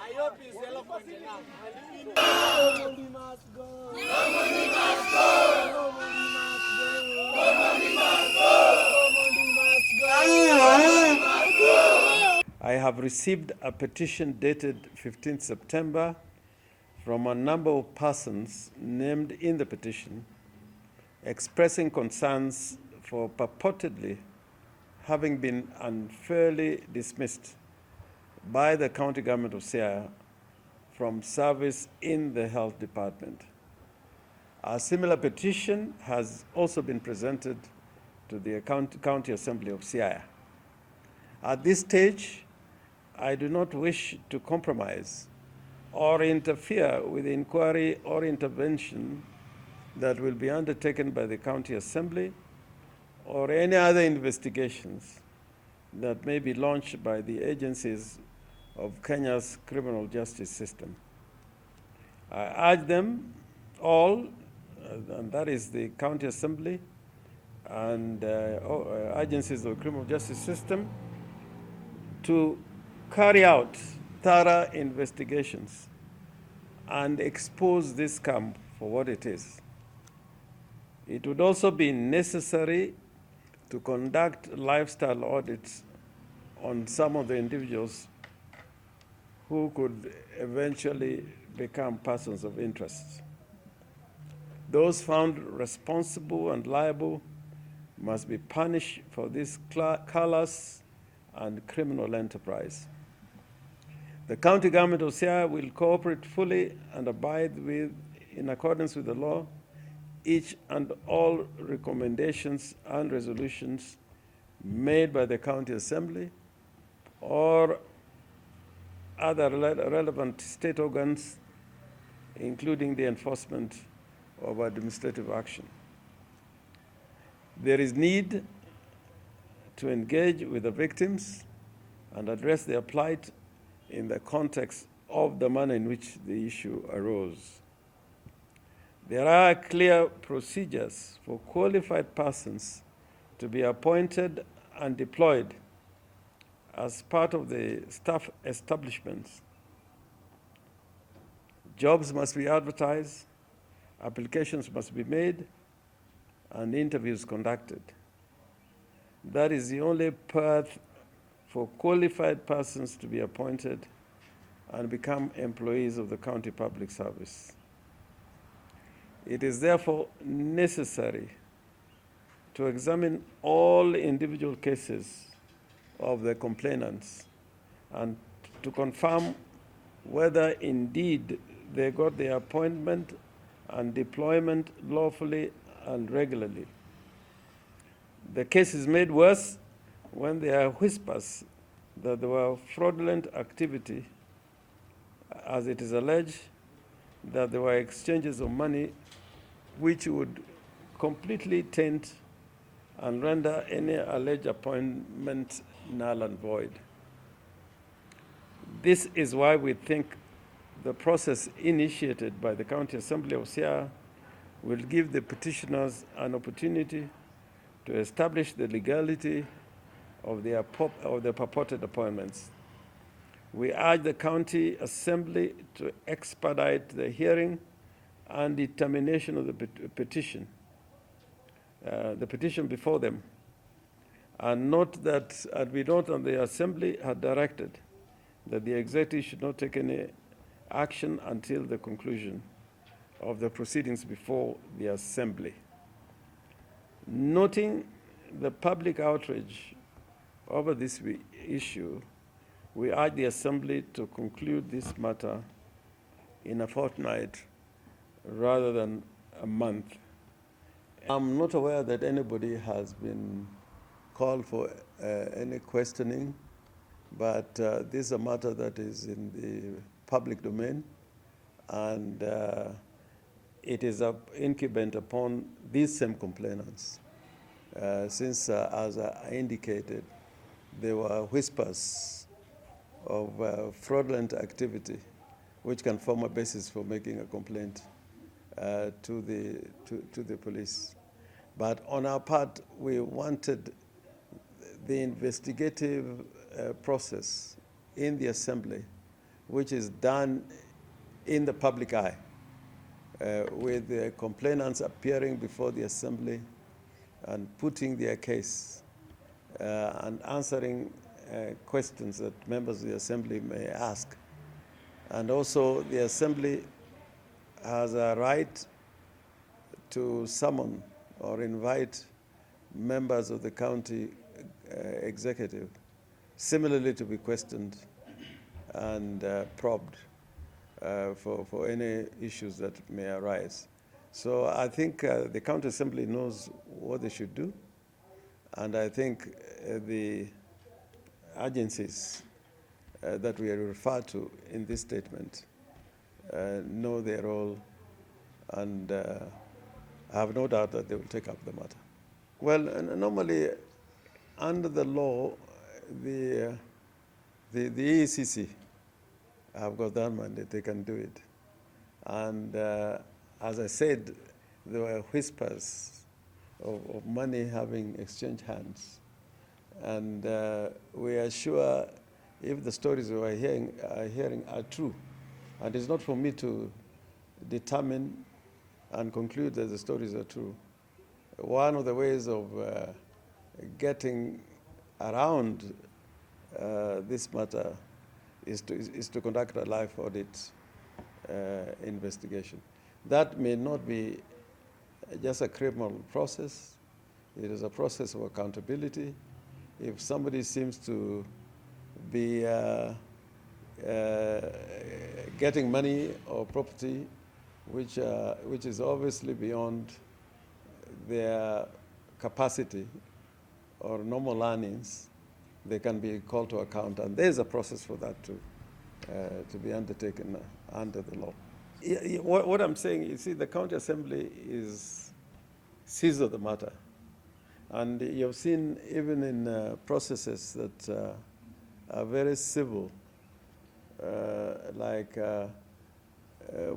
I hope he's eloquent enough. Nobody must go. Nobody must go. Nobody must go. Nobody must go. Nobody must go. I have received a petition dated 15th September from a number of persons named in the petition expressing concerns for purportedly having been unfairly dismissed by the county government of Siaya from service in the health department. A similar petition has also been presented to the County Assembly of Siaya. At this stage, I do not wish to compromise or interfere with the inquiry or intervention that will be undertaken by the County Assembly or any other investigations that may be launched by the agencies of Kenya's criminal justice system. I urge them all, and that is the County Assembly and agencies of the criminal justice system, to carry out thorough investigations and expose this scam for what it is. It would also be necessary to conduct lifestyle audits on some of the individuals who could eventually become persons of interest. Those found responsible and liable must be punished for this callous and criminal enterprise. The county government of Siaya will cooperate fully and abide with, in accordance with the law, each and all recommendations and resolutions made by the County Assembly or other relevant state organs, including the enforcement of administrative action. There is need to engage with the victims and address their plight in the context of the manner in which the issue arose. There are clear procedures for qualified persons to be appointed and deployed as part of the staff establishments. Jobs must be advertised, applications must be made, and interviews conducted. That is the only path for qualified persons to be appointed and become employees of the county public service. It is therefore necessary to examine all individual cases of the complainants and to confirm whether indeed they got their appointment and deployment lawfully and regularly. The case is made worse when there are whispers that there were fraudulent activity, as it is alleged that there were exchanges of money which would completely taint and render any alleged appointment null and void. This is why we think the process initiated by the County Assembly of Siaya will give the petitioners an opportunity to establish the legality of the purported appointments. We urge the County Assembly to expedite the hearing and determination of the petition before them, and note that, we note that the Assembly had directed that the Executive should not take any action until the conclusion of the proceedings before the Assembly. Noting the public outrage over this issue, we urge the Assembly to conclude this matter in a fortnight rather than a month. I'm not aware that anybody has been called for any questioning, but this is a matter that is in the public domain, and it is incumbent upon these same complainants. Since, as I indicated, there were whispers of fraudulent activity, which can form a basis for making a complaint to the police. But on our part, we wanted the investigative process in the Assembly which is done in the public eye, with the complainants appearing before the assembly and putting their case and answering questions that members of the assembly may ask. And also the assembly has a right to summon or invite members of the county executive similarly to be questioned and probed for any issues that may arise. So I think the county assembly knows what they should do, and I think the agencies that we refer to in this statement know their role, and I have no doubt that they will take up the matter. Well, normally under the law, the EACC have got that mandate, they can do it. And as I said, there were whispers of money having exchanged hands. And we are sure if the stories we are hearing are true, and it's not for me to determine and conclude that the stories are true. One of the ways of getting around this matter is to conduct a live audit investigation. That may not be just a criminal process. It is a process of accountability. If somebody seems to be getting money or property which is obviously beyond their capacity or normal earnings, they can be called to account, and there's a process for that to be undertaken under the law. What I'm saying, you see, the county assembly sees of the matter, and you've seen even in processes that are very civil, like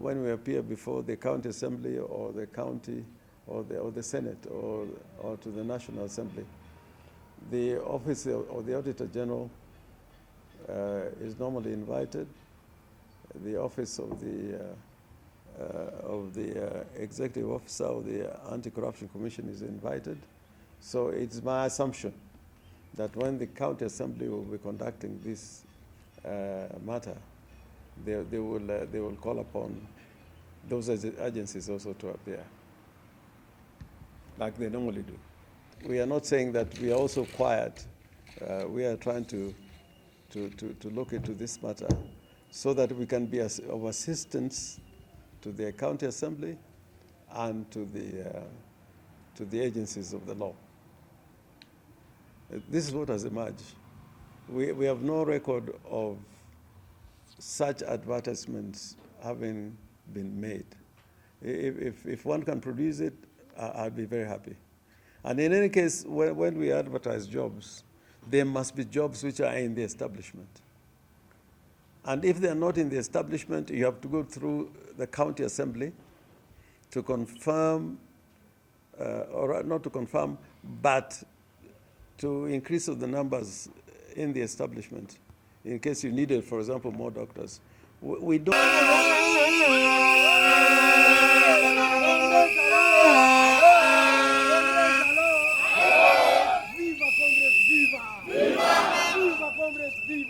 when we appear before the county assembly or the county or the Senate or to the National Assembly, the office of the Auditor General is normally invited. The office of the Executive Officer of the Anti-Corruption Commission is invited. So it's my assumption that when the county assembly will be conducting this matter, they will call upon those agencies also to appear, like they normally do. We are not saying that we are also quiet. We are trying to look into this matter so that we can be of assistance to the county assembly and to the agencies of the law. This is what has emerged. We have no record of such advertisements having been made. If one can produce it, I'll be very happy. And in any case, when we advertise jobs, there must be jobs which are in the establishment. And if they're not in the establishment, you have to go through the county assembly to confirm, or not to confirm, but to increase the numbers in the establishment, in case you needed, for example, more doctors. We don't... Viva Congress, viva! Viva! Viva Congress, viva!